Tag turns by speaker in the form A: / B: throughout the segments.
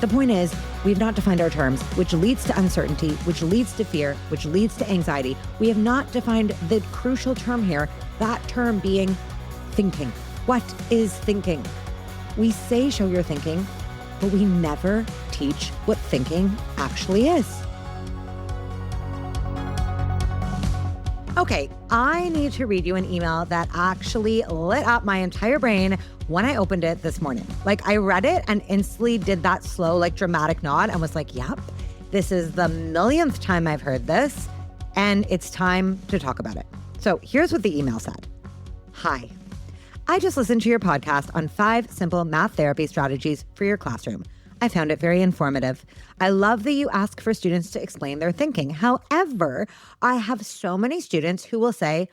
A: The point is, we've not defined our terms, which leads to uncertainty, which leads to fear, which leads to anxiety. We have not defined the crucial term here, that term being thinking. What is thinking? We say show your thinking, but we never teach what thinking actually is. Okay, I need to read you an email that actually lit up my entire brain when I opened it this morning. Like, I read it and instantly did that slow, like, dramatic nod and was like, yep, this is the millionth time I've heard this, and it's time to talk about it. So here's what the email said. Hi, I just listened to your podcast on 5 simple math therapy strategies for your classroom. I found it very informative. I love that you ask for students to explain their thinking. However, I have so many students who will say,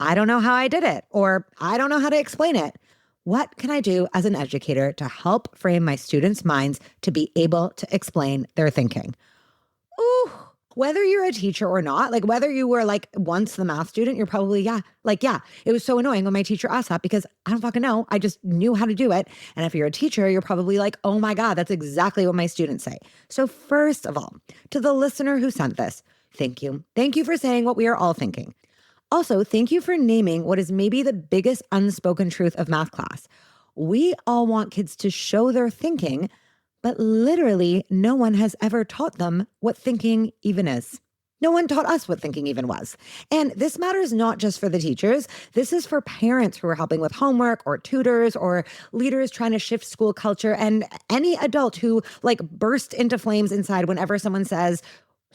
A: I don't know how I did it, or I don't know how to explain it. What can I do as an educator to help frame my students' minds to be able to explain their thinking? Ooh, whether you're a teacher or not, like whether you were like once the math student, you're probably, yeah, it was so annoying when my teacher asked that because I don't fucking know. I just knew how to do it. And if you're a teacher, you're probably like, oh my God, that's exactly what my students say. So first of all, to the listener who sent this, thank you. Thank you for saying what we are all thinking. Also, thank you for naming what is maybe the biggest unspoken truth of math class. We all want kids to show their thinking, but literally no one has ever taught them what thinking even is. No one taught us what thinking even was. And this matters not just for the teachers. This is for parents who are helping with homework or tutors or leaders trying to shift school culture and any adult who like burst into flames inside whenever someone says,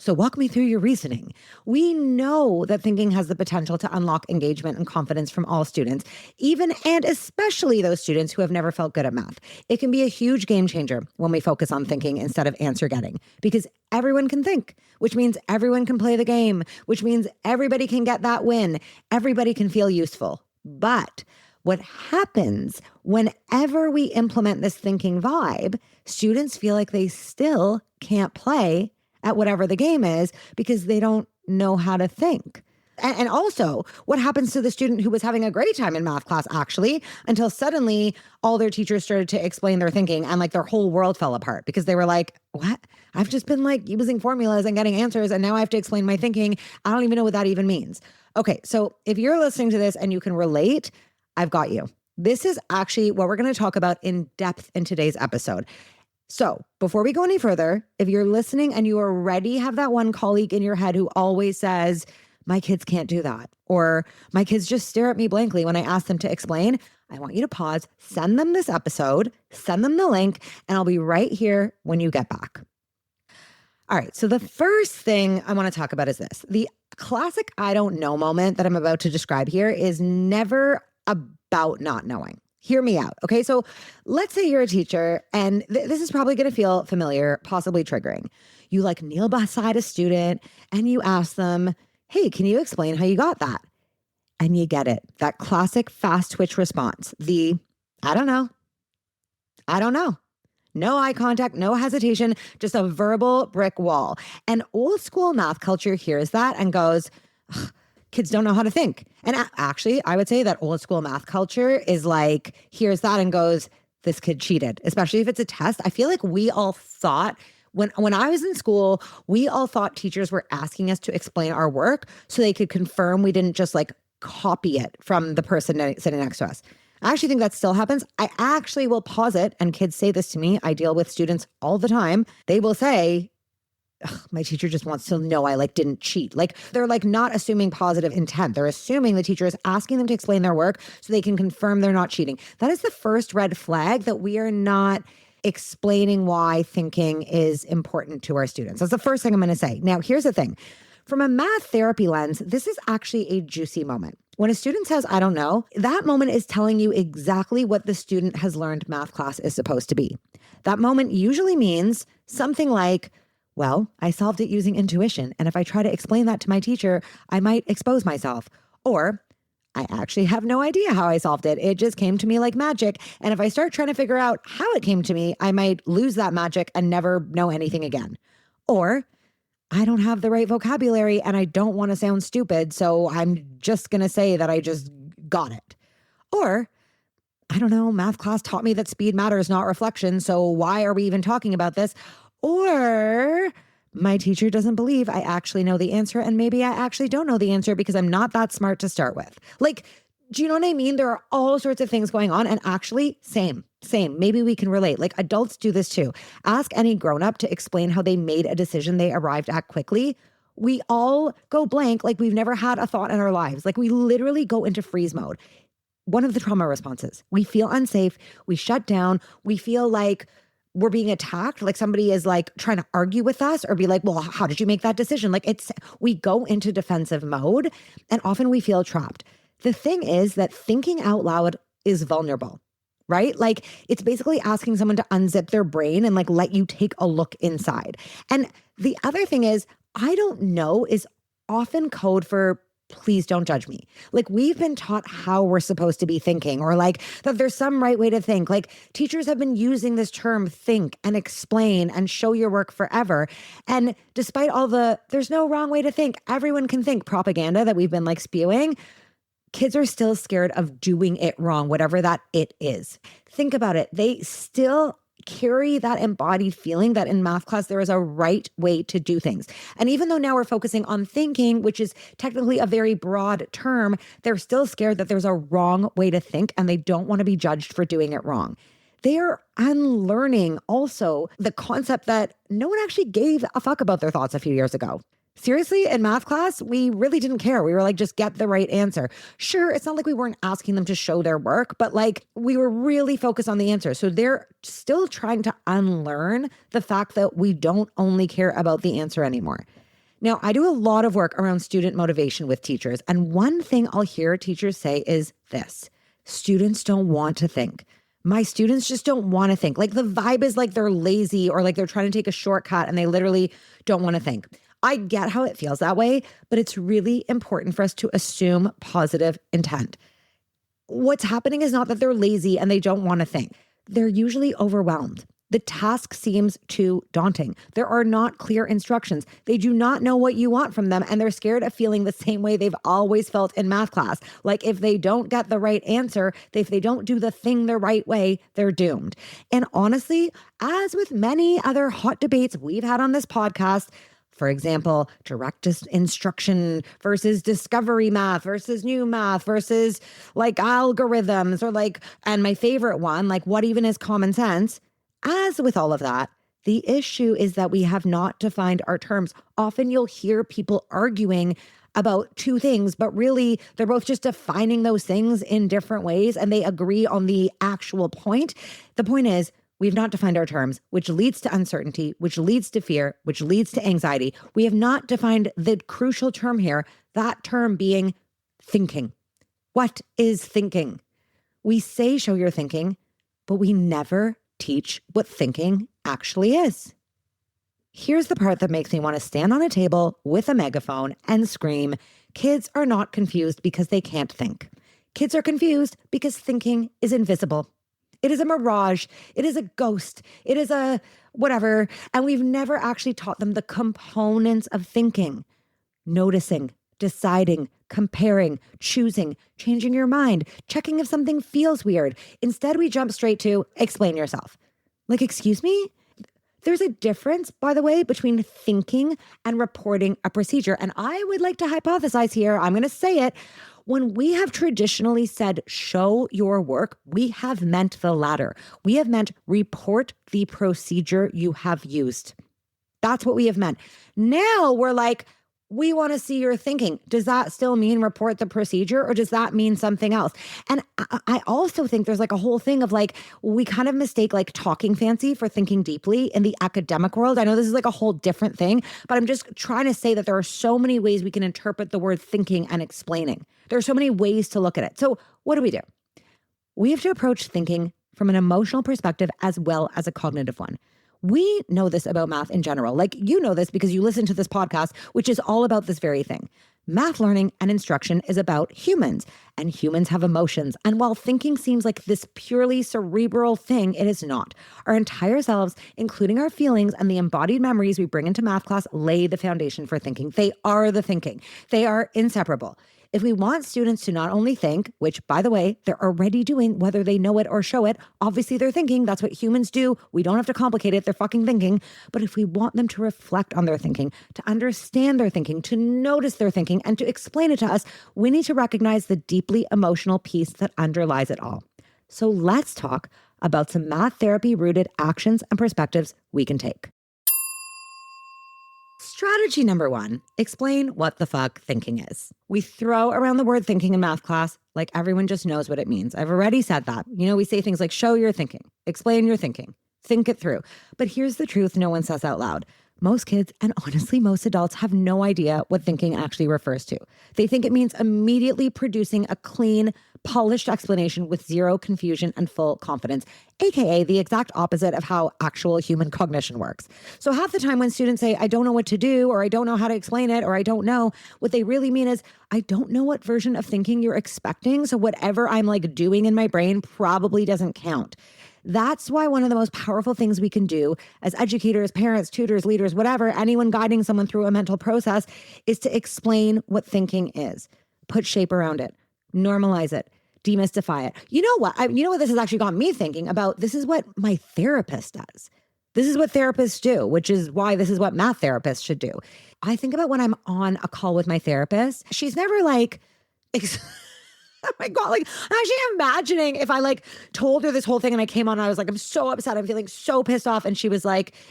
A: so walk me through your reasoning. We know that thinking has the potential to unlock engagement and confidence from all students, even and especially those students who have never felt good at math. It can be a huge game changer when we focus on thinking instead of answer getting, because everyone can think, which means everyone can play the game, which means everybody can get that win. Everybody can feel useful. But what happens whenever we implement this thinking vibe, students feel like they still can't play at whatever the game is because they don't know how to think. And also, what happens to the student who was having a great time in math class, actually, until suddenly all their teachers started to explain their thinking and like their whole world fell apart because they were like, what? I've just been like using formulas and getting answers and now I have to explain my thinking. I don't even know what that even means. Okay, so if you're listening to this and you can relate, I've got you. This is actually what we're going to talk about in depth in today's episode. So before we go any further, if you're listening and you already have that one colleague in your head who always says, my kids can't do that, or my kids just stare at me blankly when I ask them to explain, I want you to pause, send them this episode, send them the link, and I'll be right here when you get back. All right, so the first thing I want to talk about is this. The classic I don't know moment that I'm about to describe here is never about not knowing. Hear me out. Okay. So let's say you're a teacher and this is probably going to feel familiar, possibly triggering. You like kneel beside a student and you ask them, hey, can you explain how you got that? And you get it. That classic fast twitch response. I don't know. No eye contact, no hesitation, just a verbal brick wall. And old school math culture hears that and goes, kids don't know how to think. And actually, I would say that old school math culture is like, hears that and goes, this kid cheated, especially if it's a test. I feel like we all thought, when I was in school, we all thought teachers were asking us to explain our work so they could confirm we didn't just like copy it from the person sitting next to us. I actually think that still happens. I actually will posit, and kids say this to me, I deal with students all the time. They will say, my teacher just wants to know I like didn't cheat. Like they're like not assuming positive intent. They're assuming the teacher is asking them to explain their work so they can confirm they're not cheating. That is the first red flag that we are not explaining why thinking is important to our students. That's the first thing I'm going to say. Now, here's the thing. From a math therapy lens, this is actually a juicy moment. When a student says, I don't know, that moment is telling you exactly what the student has learned math class is supposed to be. That moment usually means something like, well, I solved it using intuition. And if I try to explain that to my teacher, I might expose myself. Or I actually have no idea how I solved it. It just came to me like magic. And if I start trying to figure out how it came to me, I might lose that magic and never know anything again. Or I don't have the right vocabulary and I don't want to sound stupid. So I'm just going to say that I just got it. Or I don't know, math class taught me that speed matters, not reflection. So why are we even talking about this? Or my teacher doesn't believe I actually know the answer. And maybe I actually don't know the answer because I'm not that smart to start with. Like, do you know what I mean? There are all sorts of things going on. And actually, same. Maybe we can relate. Like adults do this too. Ask any grown up to explain how they made a decision they arrived at quickly. We all go blank like we've never had a thought in our lives. Like we literally go into freeze mode. One of the trauma responses. We feel unsafe. We shut down. We feel like we're being attacked. Like somebody is like trying to argue with us or be like, well, how did you make that decision? Like we go into defensive mode and often we feel trapped. The thing is that thinking out loud is vulnerable, right? Like it's basically asking someone to unzip their brain and like let you take a look inside. And the other thing is, I don't know is often code for please don't judge me. Like we've been taught how we're supposed to be thinking or like that there's some right way to think. Like teachers have been using this term think and explain and show your work forever. And despite all there's no wrong way to think, everyone can think propaganda that we've been like spewing, kids are still scared of doing it wrong, whatever that it is. Think about it. They still carry that embodied feeling that in math class, there is a right way to do things. And even though now we're focusing on thinking, which is technically a very broad term, they're still scared that there's a wrong way to think and they don't want to be judged for doing it wrong. They are unlearning also the concept that no one actually gave a fuck about their thoughts a few years ago. Seriously, in math class, we really didn't care. We were like, just get the right answer. Sure, it's not like we weren't asking them to show their work, but like we were really focused on the answer. So they're still trying to unlearn the fact that we don't only care about the answer anymore. Now, I do a lot of work around student motivation with teachers. And one thing I'll hear teachers say is this: students don't want to think. My students just don't want to think. Like the vibe is like they're lazy or like they're trying to take a shortcut and they literally don't want to think. I get how it feels that way, but it's really important for us to assume positive intent. What's happening is not that they're lazy and they don't want to think. They're usually overwhelmed. The task seems too daunting. There are not clear instructions. They do not know what you want from them, and they're scared of feeling the same way they've always felt in math class. Like if they don't get the right answer, if they don't do the thing the right way, they're doomed. And honestly, as with many other hot debates we've had on this podcast, for example, direct instruction versus discovery math versus new math versus like algorithms or like, and my favorite one, like what even is common sense? As with all of that, the issue is that we have not defined our terms. Often you'll hear people arguing about two things, but really they're both just defining those things in different ways and they agree on the actual point. The point is, we've not defined our terms, which leads to uncertainty, which leads to fear, which leads to anxiety. We have not defined the crucial term here, that term being thinking. What is thinking? We say show your thinking, but we never teach what thinking actually is. Here's the part that makes me want to stand on a table with a megaphone and scream, kids are not confused because they can't think. Kids are confused because thinking is invisible. It is a mirage. It is a ghost. It is a whatever. And we've never actually taught them the components of thinking: noticing, deciding, comparing, choosing, changing your mind, checking if something feels weird. Instead, we jump straight to explain yourself. Like, excuse me? There's a difference, by the way, between thinking and reporting a procedure. And I would like to hypothesize here, I'm going to say it. When we have traditionally said, show your work, we have meant the latter. We have meant report the procedure you have used. That's what we have meant. Now we're like, we want to see your thinking. Does that still mean report the procedure or does that mean something else? And I also think there's like a whole thing of like, we kind of mistake like talking fancy for thinking deeply in the academic world. I know this is like a whole different thing, but I'm just trying to say that there are so many ways we can interpret the word thinking and explaining. There are so many ways to look at it. So what do? We have to approach thinking from an emotional perspective as well as a cognitive one. We know this about math in general. Like, you know this because you listen to this podcast, which is all about this very thing. Math learning and instruction is about humans, and humans have emotions. And while thinking seems like this purely cerebral thing, it is not. Our entire selves, including our feelings and the embodied memories we bring into math class, lay the foundation for thinking. They are the thinking. They are inseparable. If we want students to not only think, which by the way, they're already doing, whether they know it or show it, obviously they're thinking, that's what humans do. We don't have to complicate it. They're fucking thinking. But if we want them to reflect on their thinking, to understand their thinking, to notice their thinking, and to explain it to us, we need to recognize the deeply emotional piece that underlies it all. So let's talk about some math therapy rooted actions and perspectives we can take. Strategy number 1, explain what the fuck thinking is. We throw around the word thinking in math class like everyone just knows what it means. I've already said that. We say things like show your thinking, explain your thinking, think it through. But here's the truth no one says out loud. Most kids, and honestly most adults, have no idea what thinking actually refers to. They think it means immediately producing a clean, polished explanation with zero confusion and full confidence, aka the exact opposite of how actual human cognition works. So half the time when students say, I don't know what to do, or I don't know how to explain it, or I don't know, what they really mean is, I don't know what version of thinking you're expecting, so whatever I'm doing in my brain probably doesn't count. That's why one of the most powerful things we can do as educators, parents, tutors, leaders, whatever, anyone guiding someone through a mental process is to explain what thinking is. Put shape around it. Normalize it. Demystify it. You know what this has actually got me thinking about? This is what my therapist does. This is what therapists do, which is why this is what math therapists should do. I think about when I'm on a call with my therapist, she's never oh my God, I'm actually imagining if I told her this whole thing and I came on and I was I'm so upset, I'm feeling so pissed off. And she was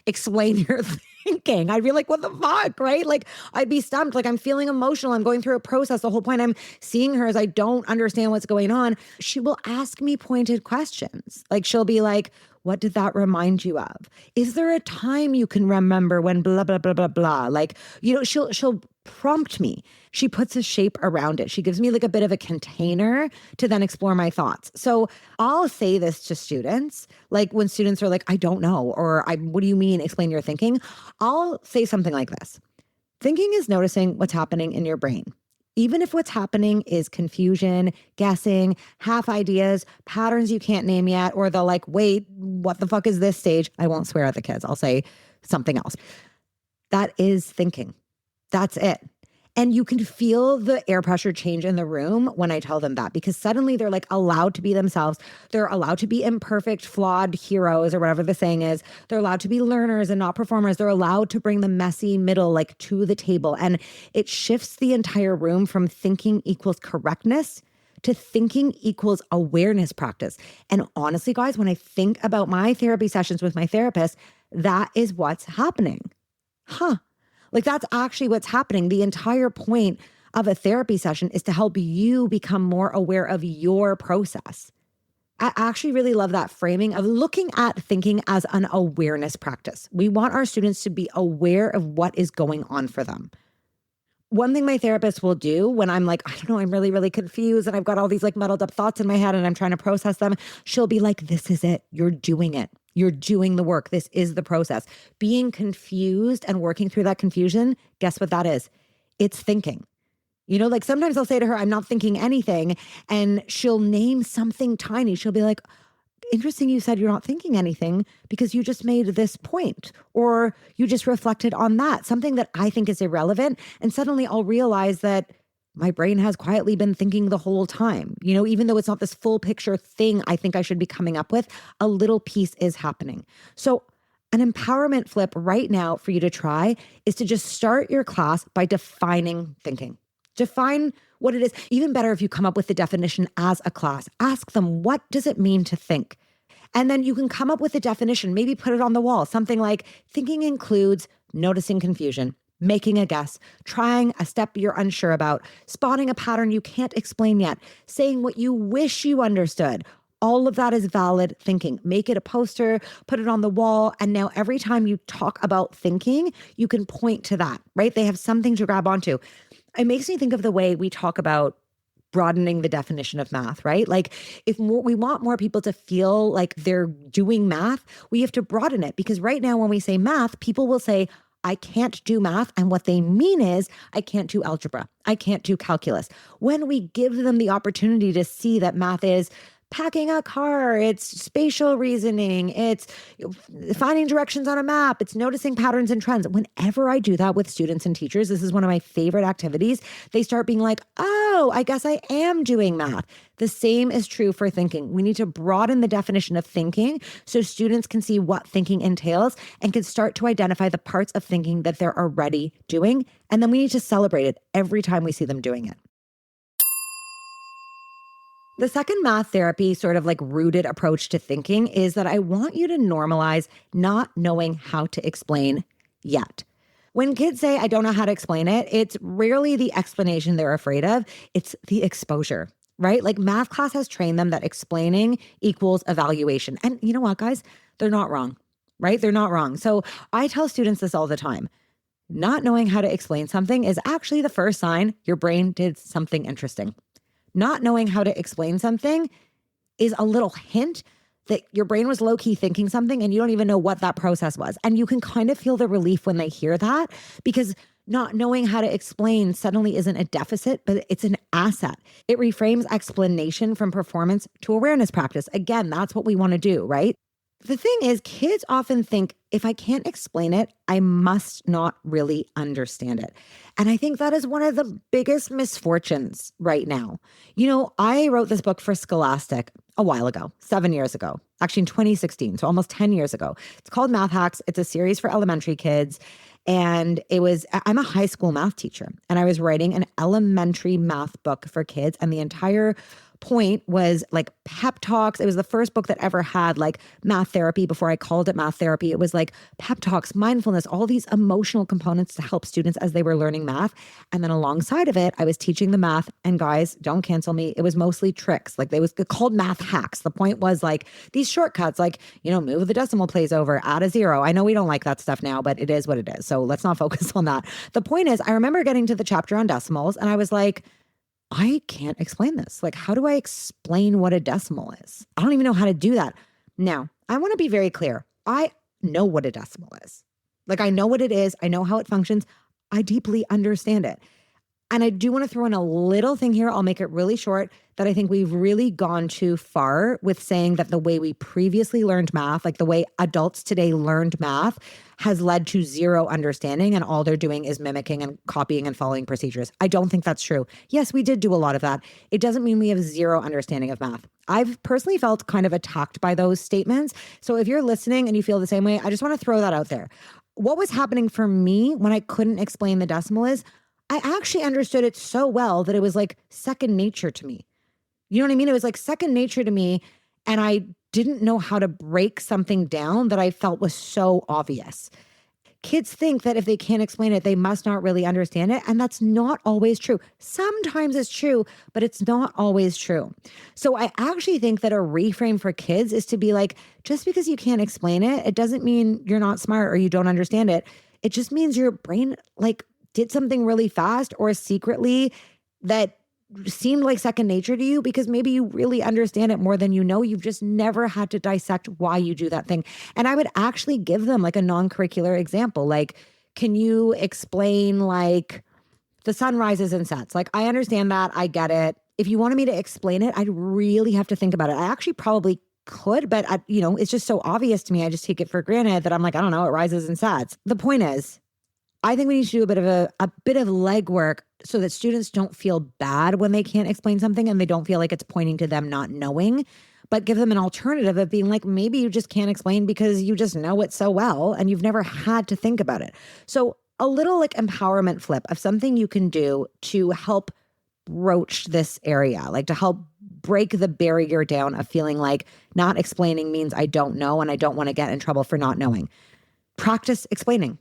A: explain your thinking. I'd be what the fuck, right? I'd be stumped. I'm feeling emotional. I'm going through a process. The whole point I'm seeing her is I don't understand what's going on. She will ask me pointed questions. She'll be what did that remind you of? Is there a time you can remember when blah, blah, blah, blah, blah? She'll prompt me. She puts a shape around it. She gives me a bit of a container to then explore my thoughts. So I'll say this to students, when students are I don't know, or what do you mean? Explain your thinking. I'll say something like this. Thinking is noticing what's happening in your brain. Even if what's happening is confusion, guessing, half ideas, patterns you can't name yet, or the wait, what the fuck is this stage? I won't swear at the kids. I'll say something else. That is thinking. That's it. And you can feel the air pressure change in the room when I tell them that, because suddenly they're allowed to be themselves. They're allowed to be imperfect, flawed heroes, or whatever the saying is. They're allowed to be learners and not performers. They're allowed to bring the messy middle to the table. And it shifts the entire room from thinking equals correctness to thinking equals awareness practice. And honestly, guys, when I think about my therapy sessions with my therapist, that is what's happening. That's actually what's happening. The entire point of a therapy session is to help you become more aware of your process. I actually really love that framing of looking at thinking as an awareness practice. We want our students to be aware of what is going on for them. One thing my therapist will do when I'm I don't know, I'm really, really confused and I've got all these muddled up thoughts in my head and I'm trying to process them. She'll be this is it. You're doing it. You're doing the work. This is the process. Being confused and working through that confusion, guess what that is? It's thinking. Sometimes I'll say to her, I'm not thinking anything. And she'll name something tiny. She'll be interesting you said you're not thinking anything because you just made this point or you just reflected on that, something that I think is irrelevant. And suddenly I'll realize that my brain has quietly been thinking the whole time. Even though it's not this full picture thing I think I should be coming up with, a little piece is happening. So an empowerment flip right now for you to try is to just start your class by defining thinking. Define what it is. Even better if you come up with the definition as a class. Ask them, what does it mean to think? And then you can come up with a definition, maybe put it on the wall. Something like thinking includes noticing confusion, making a guess, trying a step you're unsure about, spotting a pattern you can't explain yet, saying what you wish you understood. All of that is valid thinking. Make it a poster, put it on the wall. And now every time you talk about thinking, you can point to that, right? They have something to grab onto. It makes me think of the way we talk about broadening the definition of math, right? If we want more people to feel like they're doing math, we have to broaden it, because right now when we say math, people will say, I can't do math. And what they mean is I can't do algebra. I can't do calculus. When we give them the opportunity to see that math is packing a car, it's spatial reasoning, it's finding directions on a map, it's noticing patterns and trends. Whenever I do that with students and teachers, this is one of my favorite activities. They start being like, oh, I guess I am doing math. The same is true for thinking. We need to broaden the definition of thinking so students can see what thinking entails and can start to identify the parts of thinking that they're already doing. And then we need to celebrate it every time we see them doing it. The second math therapy sort of like rooted approach to thinking is that I want you to normalize not knowing how to explain yet. When kids say, I don't know how to explain it, it's rarely the explanation they're afraid of. It's the exposure, right? Like math class has trained them that explaining equals evaluation. And you know what, guys? They're not wrong, right? They're not wrong. So I tell students this all the time. Not knowing how to explain something is actually the first sign your brain did something interesting. Not knowing how to explain something is a little hint that your brain was low-key thinking something and you don't even know what that process was. And you can kind of feel the relief when they hear that, because not knowing how to explain suddenly isn't a deficit, but it's an asset. It reframes explanation from performance to awareness practice. Again, that's what we want to do, right? The thing is, kids often think, if I can't explain it, I must not really understand it. And I think that is one of the biggest misfortunes right now. You know, I wrote this book for Scholastic a while ago, 7 years ago, actually in 2016, so almost 10 years ago. It's called Math Hacks. It's a series for elementary kids. And I'm a high school math teacher, and I was writing an elementary math book for kids. And the entire point was like pep talks. It was the first book that ever had like math therapy before I called it math therapy. It was like pep talks, mindfulness, all these emotional components to help students as they were learning math. And then alongside of it, I was teaching the math. And guys, don't cancel me. It was mostly tricks. Like they was called math hacks. The point was like these shortcuts, like, you know, move the decimal place over, add a zero. I know we don't like that stuff now, but it is what it is. So let's not focus on that. The point is, I remember getting to the chapter on decimals and I was like, I can't explain this. Like, how do I explain what a decimal is? I don't even know how to do that. Now, I want to be very clear. I know what a decimal is. Like, I know what it is. I know how it functions. I deeply understand it. And I do want to throw in a little thing here. I'll make it really short, that I think we've really gone too far with saying that the way we previously learned math, like the way adults today learned math, has led to zero understanding, and all they're doing is mimicking and copying and following procedures. I don't think that's true. Yes, we did do a lot of that. It doesn't mean we have zero understanding of math. I've personally felt kind of attacked by those statements. So if you're listening and you feel the same way, I just want to throw that out there. What was happening for me when I couldn't explain the decimal is I actually understood it so well that it was like second nature to me. You know what I mean? It was like second nature to me, and I didn't know how to break something down that I felt was so obvious. Kids think that if they can't explain it, they must not really understand it. And that's not always true. Sometimes it's true, but it's not always true. So I actually think that a reframe for kids is to be like, just because you can't explain it, it doesn't mean you're not smart or you don't understand it. It just means your brain like did something really fast or secretly that seemed like second nature to you, because maybe you really understand it more than you know. You've just never had to dissect why you do that thing. And I would actually give them like a non-curricular example. Like, can you explain like the sun rises and sets? Like, I understand that. I get it. If you wanted me to explain it, I'd really have to think about it. I actually probably could, but it's just so obvious to me. I just take it for granted that I'm like, I don't know, it rises and sets. The point is, I think we need to do a bit of legwork so that students don't feel bad when they can't explain something and they don't feel like it's pointing to them not knowing, but give them an alternative of being like, maybe you just can't explain because you just know it so well and you've never had to think about it. So a little like empowerment flip of something you can do to help broach this area, like to help break the barrier down of feeling like not explaining means I don't know and I don't want to get in trouble for not knowing. Practice explaining.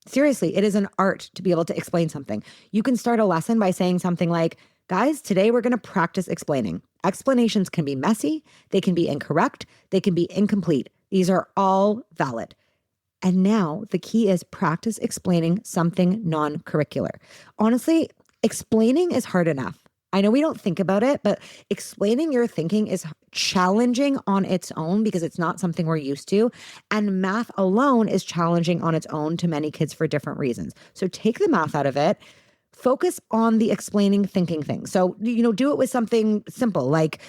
A: Seriously, it is an art to be able to explain something. You can start a lesson by saying something like, guys, today we're going to practice explaining. Explanations can be messy, they can be incorrect, they can be incomplete. These are all valid. And now the key is practice explaining something non-curricular. Honestly, explaining is hard enough. I know we don't think about it, but explaining your thinking is challenging on its own because it's not something we're used to. And math alone is challenging on its own to many kids for different reasons. So take the math out of it, focus on the explaining thinking thing. So, do it with something simple like,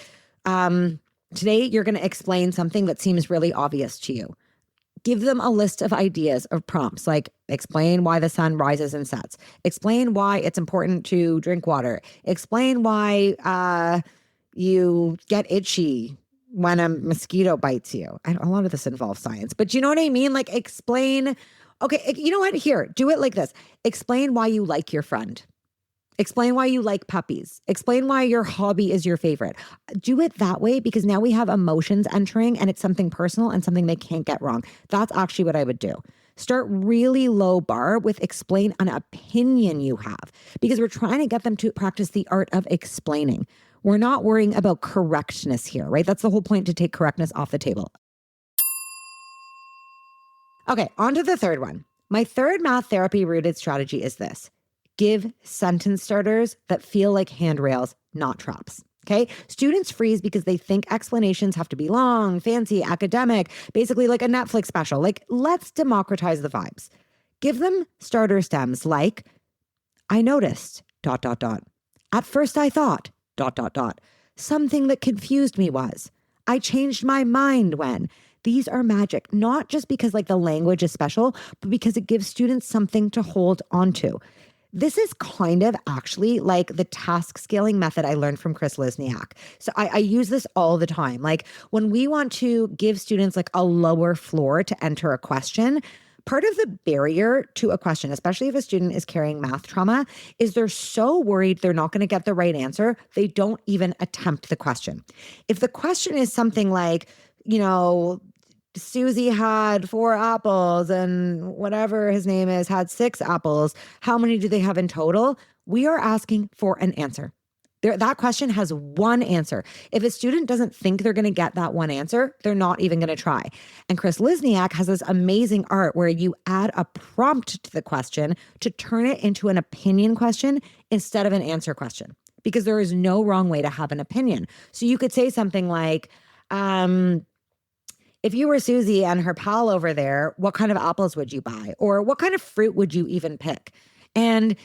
A: Today, you're going to explain something that seems really obvious to you. Give them a list of ideas of prompts, like explain why the sun rises and sets, explain why it's important to drink water, explain why you get itchy when a mosquito bites you. A lot of this involves science, but you know what I mean? Like explain, okay, you know what? Here, do it like this. Explain why you like your friend. Explain why you like puppies. Explain why your hobby is your favorite. Do it that way because now we have emotions entering and it's something personal and something they can't get wrong. That's actually what I would do. Start really low bar with explain an opinion you have because we're trying to get them to practice the art of explaining. We're not worrying about correctness here, right? That's the whole point, to take correctness off the table. Okay, on to the third one. My third math therapy rooted strategy is this. Give sentence starters that feel like handrails, not traps. Okay. Students freeze because they think explanations have to be long, fancy, academic, basically like a Netflix special. Like, let's democratize the vibes. Give them starter stems like, I noticed, ... At first I thought, ... Something that confused me was, I changed my mind when. These are magic, not just because like the language is special, but because it gives students something to hold on to. This is kind of actually like the task scaling method I learned from Chris Lisniak. So I use this all the time. Like when we want to give students like a lower floor to enter a question, part of the barrier to a question, especially if a student is carrying math trauma, is they're so worried they're not going to get the right answer, they don't even attempt the question. If the question is something like, Susie had 4 apples and whatever his name is had 6 apples. How many do they have in total? We are asking for an answer. That question has one answer. If a student doesn't think they're going to get that one answer, they're not even going to try. And Chris Lisniak has this amazing art where you add a prompt to the question to turn it into an opinion question instead of an answer question, because there is no wrong way to have an opinion. So you could say something like, if you were Susie and her pal over there, what kind of apples would you buy? Or what kind of fruit would you even pick? And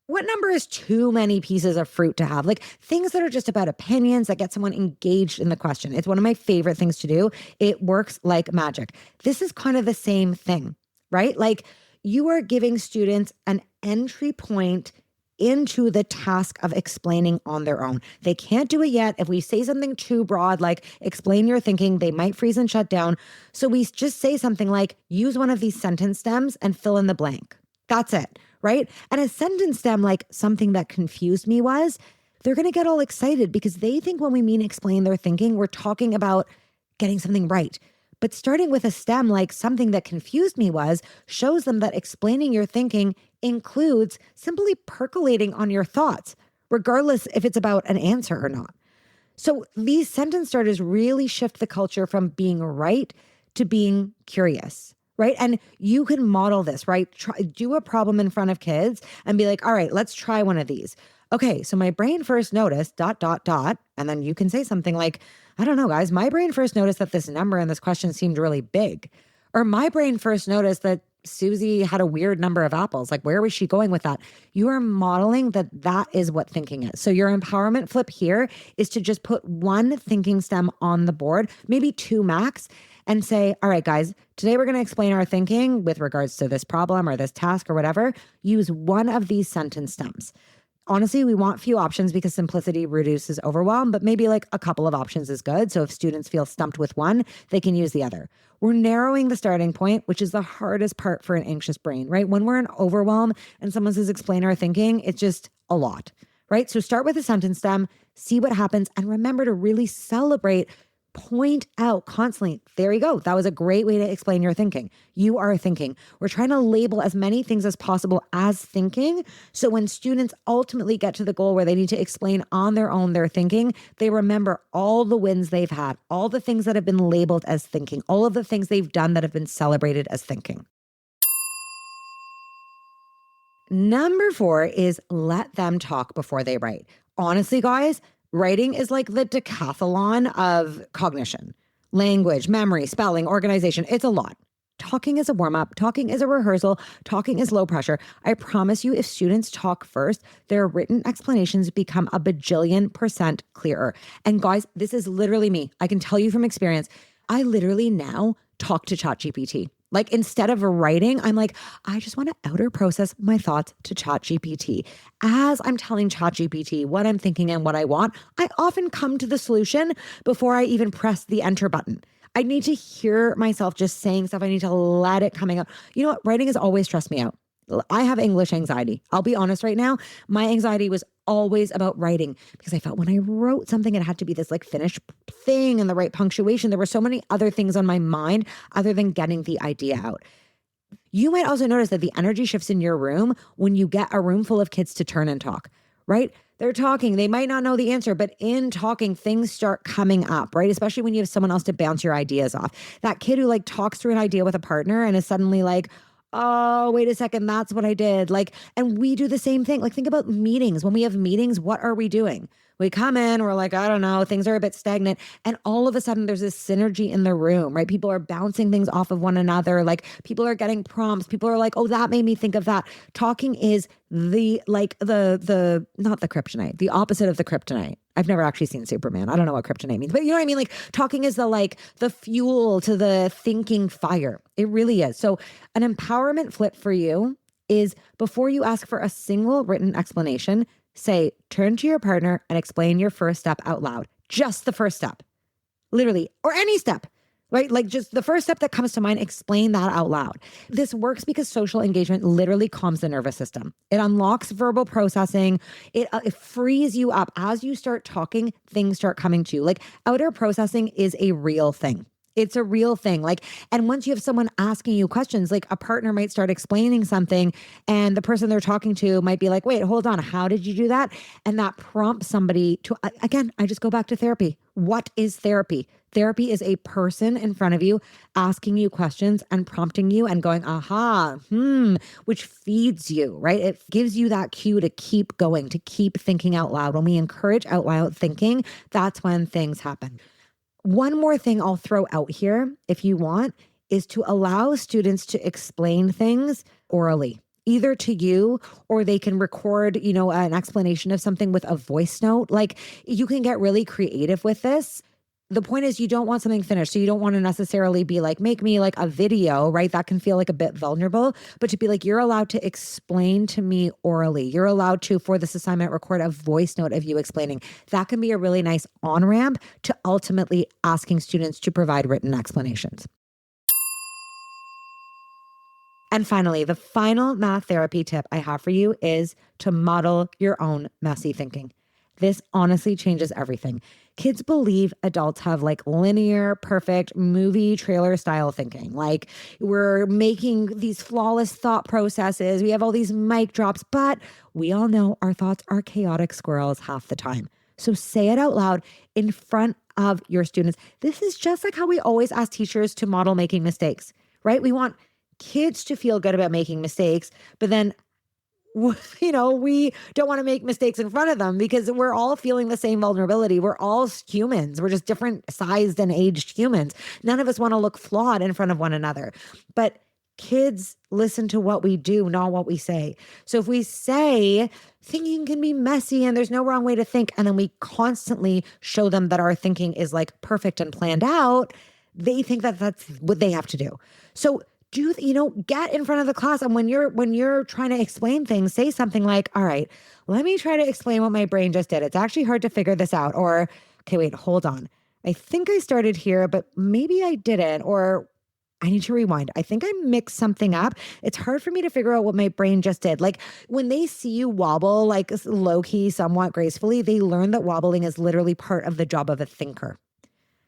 A: what number is too many pieces of fruit to have? Like things that are just about opinions that get someone engaged in the question. It's one of my favorite things to do. It works like magic. This is kind of the same thing, right? Like you are giving students an entry point into the task of explaining on their own. They can't do it yet. If we say something too broad, like explain your thinking, they might freeze and shut down. So we just say something like, use one of these sentence stems and fill in the blank. That's it, right? And a sentence stem, like something that confused me was, they're going to get all excited because they think when we mean explain their thinking, we're talking about getting something right. But starting with a stem like something that confused me was shows them that explaining your thinking includes simply percolating on your thoughts, regardless if it's about an answer or not. So these sentence starters really shift the culture from being right to being curious, right? And you can model this, right? Do a problem in front of kids and be like, all right, let's try one of these. Okay, so my brain first noticed ... And then you can say something like, I don't know, guys, my brain first noticed that this number in this question seemed really big. Or my brain first noticed that Susie had a weird number of apples. Like, where was she going with that? You are modeling that is what thinking is. So your empowerment flip here is to just put one thinking stem on the board, maybe 2 max, and say, all right, guys, today we're going to explain our thinking with regards to this problem or this task or whatever. Use one of these sentence stems. Honestly, we want few options because simplicity reduces overwhelm, but maybe like a couple of options is good. So if students feel stumped with one, they can use the other. We're narrowing the starting point, which is the hardest part for an anxious brain, right? When we're in overwhelm and someone says, explain our thinking, it's just a lot, right? So start with a sentence stem, see what happens, and remember to really celebrate, point out constantly, there you go. That was a great way to explain your thinking. You are thinking. We're trying to label as many things as possible as thinking. So when students ultimately get to the goal where they need to explain on their own their thinking, they remember all the wins they've had, all the things that have been labeled as thinking, all of the things they've done that have been celebrated as thinking. Number 4 is let them talk before they write. Honestly, guys, writing is like the decathlon of cognition, language, memory, spelling, organization. It's a lot. Talking is a warm-up. Talking is a rehearsal. Talking is low pressure. I promise you, if students talk first, their written explanations become a bajillion% clearer. And guys, this is literally me. I can tell you from experience. I literally now talk to ChatGPT. Like instead of writing, I'm like, I just want to outer process my thoughts to ChatGPT. As I'm telling ChatGPT what I'm thinking and what I want, I often come to the solution before I even press the enter button. I need to hear myself just saying stuff. I need to let it coming out. You know what? Writing has always stressed me out. I have English anxiety. I'll be honest right now. My anxiety was always about writing because I felt when I wrote something, it had to be this like finished thing and the right punctuation. There were so many other things on my mind other than getting the idea out. You might also notice that the energy shifts in your room when you get a room full of kids to turn and talk, right? They're talking. They might not know the answer, but in talking, things start coming up, right? Especially when you have someone else to bounce your ideas off. That kid who like talks through an idea with a partner and is suddenly like, oh, wait a second, that's what I did. Like, and we do the same thing. Like, think about meetings. When we have meetings, what are we doing? We come in, we're like, I don't know, things are a bit stagnant. And all of a sudden there's this synergy in the room, right? People are bouncing things off of one another. Like people are getting prompts. People are like, oh, that made me think of that. Talking is the not the kryptonite, the opposite of the kryptonite. I've never actually seen Superman. I don't know what kryptonite means, but you know what I mean? Like talking is the fuel to the thinking fire. It really is. So an empowerment flip for you is before you ask for a single written explanation, say, turn to your partner and explain your first step out loud. Just the first step, literally, or any step. Right? Like just the first step that comes to mind, explain that out loud. This works because social engagement literally calms the nervous system. It unlocks verbal processing. It frees you up. As you start talking, things start coming to you. Like outer processing is a real thing. It's a real thing. Like, and once you have someone asking you questions, like a partner might start explaining something and the person they're talking to might be like, wait, hold on. How did you do that? And that prompts somebody to, again, I just go back to therapy. What is therapy? Therapy is a person in front of you asking you questions and prompting you and going, aha, which feeds you, right? It gives you that cue to keep going, to keep thinking out loud. When we encourage out loud thinking, that's when things happen. One more thing I'll throw out here, if you want, is to allow students to explain things orally, either to you or they can record, an explanation of something with a voice note. Like you can get really creative with this. The point is you don't want something finished. So you don't want to necessarily be like, make me like a video, right? That can feel like a bit vulnerable, but to be like, you're allowed to explain to me orally. You're allowed to, for this assignment, record a voice note of you explaining. That can be a really nice on-ramp to ultimately asking students to provide written explanations. And finally, the final math therapy tip I have for you is to model your own messy thinking. This honestly changes everything. Kids believe adults have like linear, perfect movie trailer style thinking. Like we're making these flawless thought processes. We have all these mic drops, but we all know our thoughts are chaotic squirrels half the time. So say it out loud in front of your students. This is just like how we always ask teachers to model making mistakes, right? We want kids to feel good about making mistakes, but then we don't want to make mistakes in front of them because we're all feeling the same vulnerability. We're all humans. We're just different sized and aged humans. None of us want to look flawed in front of one another. But kids listen to what we do, not what we say. So if we say thinking can be messy and there's no wrong way to think, and then we constantly show them that our thinking is like perfect and planned out, they think that that's what they have to do. So get in front of the class. And when you're trying to explain things, say something like, all right, let me try to explain what my brain just did. It's actually hard to figure this out. Or, okay, wait, hold on. I think I started here, but maybe I didn't. Or I need to rewind. I think I mixed something up. It's hard for me to figure out what my brain just did. Like when they see you wobble, like low key, somewhat gracefully, they learn that wobbling is literally part of the job of a thinker.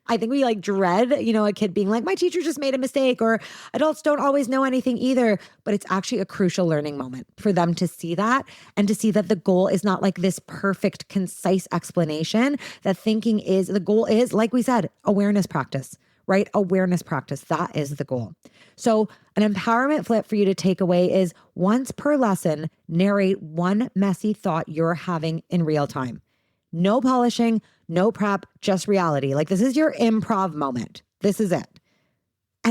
A: I think we dread, a kid being like, my teacher just made a mistake, or adults don't always know anything either. But it's actually a crucial learning moment for them to see that and to see that the goal is not like this perfect, concise explanation. That the goal is, like we said, awareness practice, right? Awareness practice. That is the goal. So an empowerment flip for you to take away is once per lesson, narrate one messy thought you're having in real time. No polishing, no prep, just reality. Like this is your improv moment. This is it.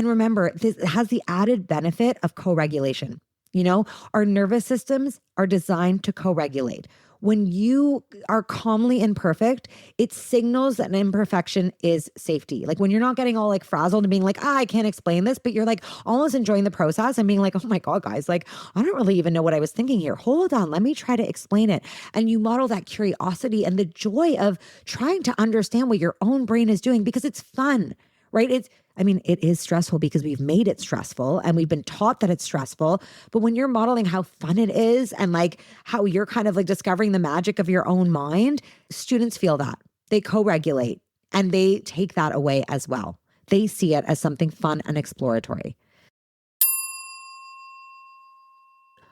A: And remember, this has the added benefit of co-regulation. You know, our nervous systems are designed to co-regulate. When you are calmly imperfect, it signals that an imperfection is safety. Like when you're not getting all like frazzled and being like, I can't explain this, but you're like almost enjoying the process and being like, oh my God, guys, like I don't really even know what I was thinking here. Hold on, let me try to explain it. And you model that curiosity and the joy of trying to understand what your own brain is doing because it's fun, right? It is stressful because we've made it stressful and we've been taught that it's stressful. But when you're modeling how fun it is and like how you're kind of like discovering the magic of your own mind, students feel that. They co-regulate and they take that away as well. They see it as something fun and exploratory.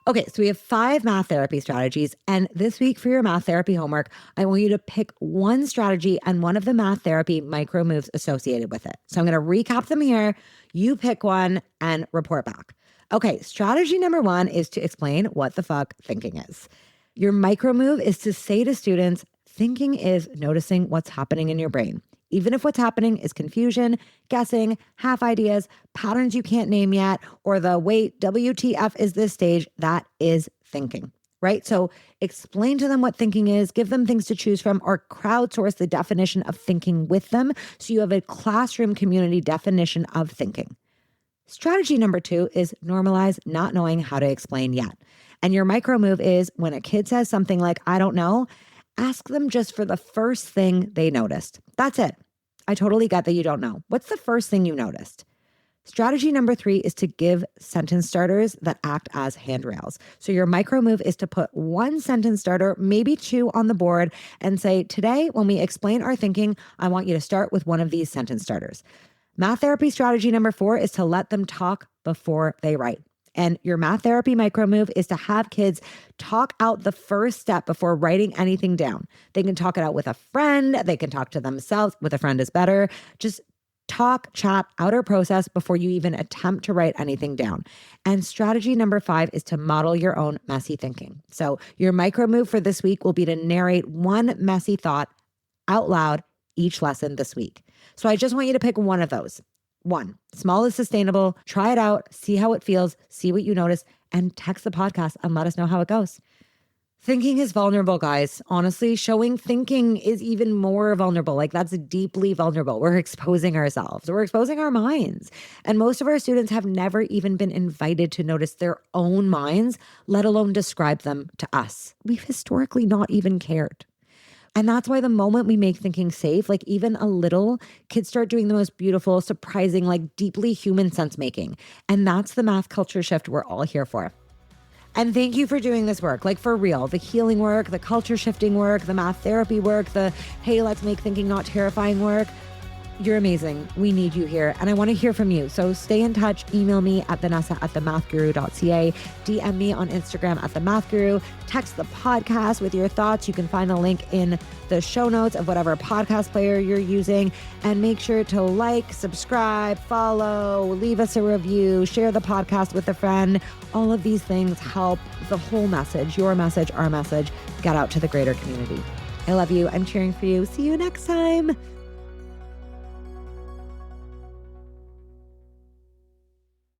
A: Okay, so we have 5 math therapy strategies. And this week for your math therapy homework, I want you to pick one strategy and one of the math therapy micro moves associated with it. So I'm going to recap them here. You pick one and report back. Okay, strategy number 1 is to explain what the fuck thinking is. Your micro move is to say to students, thinking is noticing what's happening in your brain. Even if what's happening is confusion, guessing, half ideas, patterns you can't name yet, or the wait, WTF is this stage, that is thinking, right? So explain to them what thinking is, give them things to choose from, or crowdsource the definition of thinking with them so you have a classroom community definition of thinking. Strategy number 2 is normalize not knowing how to explain yet. And your micro move is when a kid says something like, I don't know, ask them just for the first thing they noticed. That's it. I totally get that you don't know. What's the first thing you noticed? Strategy number 3 is to give sentence starters that act as handrails. So your micro move is to put one sentence starter, maybe 2 on the board and say, today, when we explain our thinking, I want you to start with one of these sentence starters. Math therapy strategy number 4 is to let them talk before they write. And your math therapy micro move is to have kids talk out the first step before writing anything down. They can talk it out with a friend. They can talk to themselves. With a friend is better. Just talk, chat, outer process before you even attempt to write anything down. And strategy number 5 is to model your own messy thinking. So your micro move for this week will be to narrate one messy thought out loud each lesson this week. So I just want you to pick one of those. 1, small is sustainable. Try it out, see how it feels, see what you notice, and text the podcast and let us know how it goes. Thinking is vulnerable, guys. Honestly, showing thinking is even more vulnerable. Like that's deeply vulnerable. We're exposing ourselves. We're exposing our minds. And most of our students have never even been invited to notice their own minds, let alone describe them to us. We've historically not even cared. And that's why the moment we make thinking safe, like even a little, kids start doing the most beautiful, surprising, like deeply human sense making. And that's the math culture shift we're all here for. And thank you for doing this work, like for real, the healing work, the culture shifting work, the math therapy work, the hey, let's make thinking not terrifying work. You're amazing. We need you here. And I want to hear from you. So stay in touch. Email me at vanessa@themathguru.ca. DM me on Instagram @themathguru. Text the podcast with your thoughts. You can find the link in the show notes of whatever podcast player you're using. And make sure to like, subscribe, follow, leave us a review, share the podcast with a friend. All of these things help the whole message, your message, our message, get out to the greater community. I love you. I'm cheering for you. See you next time.